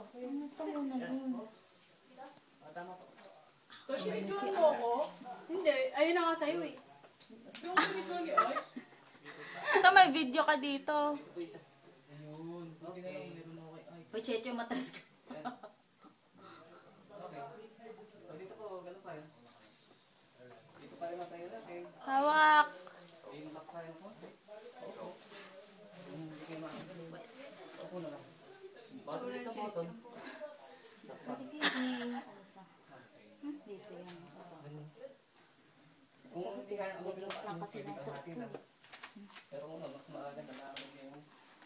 Ano pa muna dun? Tama po. Kasi nidyon mo ako? Hindi, ayun na nga sa'yo eh. Yung nidyon ni Oich? Ito, may video ka dito. Ayun. Okay na lang. Meron ako kay Ike. Uy, Checho, matras ka. Okay. So dito po, ganun tayo. Dito pa rin tayo lang. Okay. Hawak. Yung back tayo po. Oo. Hindi kayo maano. Opo na lang. Bakit bilis na po ito? Dito yan. Kung hindi kaya ang Bilis lang kasi ng suot ko. pero kung mas maaga na lang yung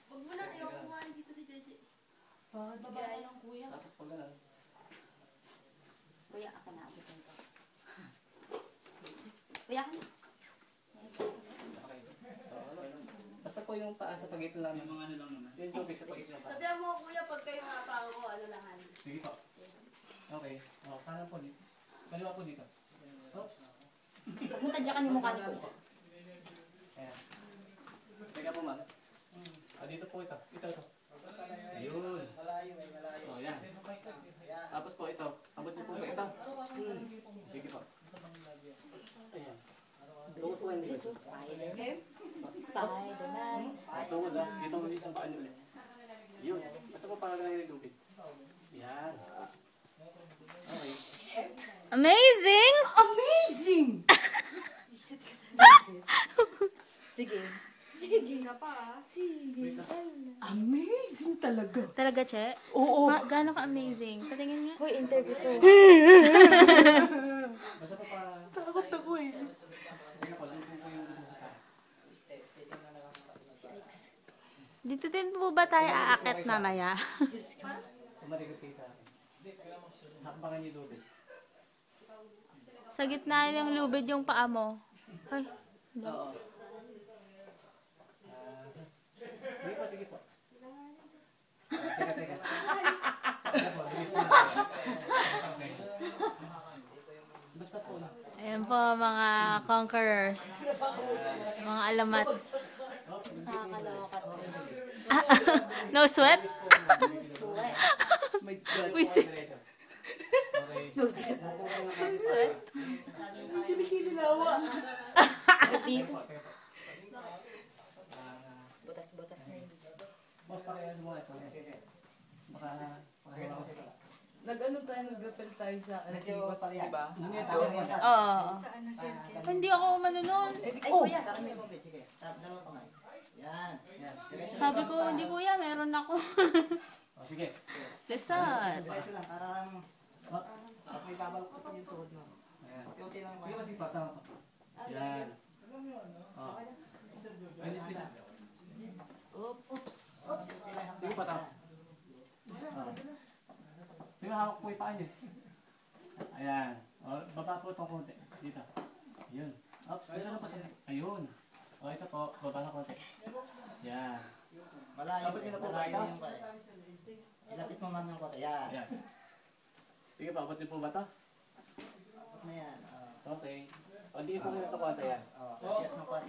Huwag mo na, iwakuhaan dito si Jeje. Babae lang kuya. tapos pag ganun. Kuya, ako na abutin ko. Kuya, ako na. Okay. So ano, basta po yung paa sa pagitan namin. Yung mga ano lang naman. Yung tubig sa pagitan ng paa. Sabihan mo kuya, pag kayo mga tao ko, ano lang han. Sige po. Okay. O, kanan po dito. Kaliwa po dito. Oops. Huwag mo tadyakan yung mukha ni Kuya. Ayan. Teka po, ma'am. Dito po ito. Ito. Ayun. O, yan. Tapos po ito. Abot niyo po ba ito? Sige po. Ayan. Bilis, oh, Spider-Man. Spider-Man. Tungod ha. Dito mo isang paan ulit. Yun. Basta po para lang yung lupit. Yan. Okay. Amazing! Amazing! Sige. Sige ka pa. Sige. Amazing talaga. Talaga, Che? Oo. Gano'n ka amazing? Patingin nga. Uy, interview to. Basta po para... Takot ako eh. Sige po, lang po yung dito sa taas. Dito din po ba tayo aakit mamaya? Sumarigot kayo sa akin. Hakbangan niyo lubid. Sa gitna ng lubid yung paa mo. Ay, Oo. Sige po, sige po. Teka. Teka po, bilis na. Basta po na. ayan po mga conquerors. Mga alamat. Nakakalokat. No sweat? My God. Wisit. Okay. No sweat. No sweat. Kinikililawa. Dito. Teka po. Butas-butas na yun. Boss, pakialam mo ito. Baka pakialam ko sa Nag-ano tayo, nag-rappel tayo sa Sibots, di ba? Oo. Saan na circle? Hindi ako umano nun. Ay, kuya. Sabi ko, hindi kuya, meron ako. O, sige. Lesson. Ito lang, parang may babalok ko yung tuhod mo. Ayan. Kunti lang Sige pa, sige pa. Tama pa. Yan. O. Bilis. Oops. Sige pa, tama. O. Sige, hawak po yung paa niyo. Ayan. O, baba po itong konti. Dito. Yun. Oops, dito na pa sa... Ayun. O, ito po. Baba na konti. Yan. Malayo Abot niyo na po ba malayo ito? yung pala. Ilapit mo ma'am ng kota. Yan. Ayan. Sige pa, abot niyo po ba ito? Abot na yan. Okay. O, di po muna ito konti yan. Yes mo kota.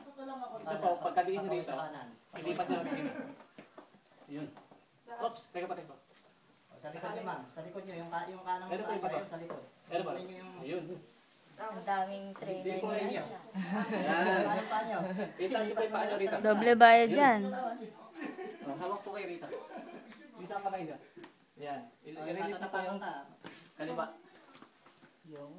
Ito po, pagkadiin niyo dito, Sa kanan. ilipat niyo ang gini. Yun. Oops, teka pa. Sa likod niyo ma'am. Sa likod niyo. Yung kanang Meron pa yung paa baba. yun, sa likod. Meron ba? Kunin niyo yung Ayun. Ang daming trainer Kunin niya. niyo. Ayan. Kanang paa niyo. Itaas niyo po yung paa niyo rito. Doble bayad yan. O, hawak po kayo rito. Isang kamay niyo. Yan. I-release niyo po Tatatapakan yung ka. kaliba. Yung